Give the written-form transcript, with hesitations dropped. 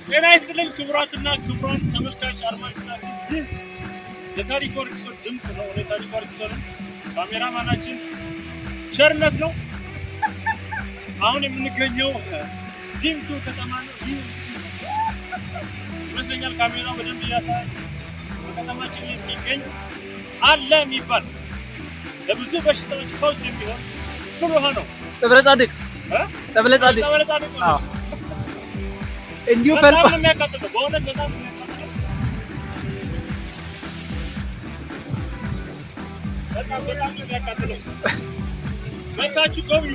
ጤና ይስጥልኝ ክቡራትና ክቡራን ተመልካች አድማጮቻችን፣ የታሪክ ወርክሾፕ ድምፅ ነው። የታሪክ ወርክሾፕ ካሜራማናችን ቸርነት ነው። አሁን የምንገኘው ዲምቱ ከተማ ነው። ይመስለኛል ካሜራው በደንብ እያሳየ በከተማችን የሚገኝ አለ የሚባል ለብዙ በሽታዎች ፈውስ የሚሆን ጥሩ ነው። ጽብረ ጻድቅ እንዲሁ ፈልቆ በጣም የሚያቃጥለው በእውነት በጣም የሚያቃጥለው በጣም የሚያቃጥለው መታችሁ ጎብኙ።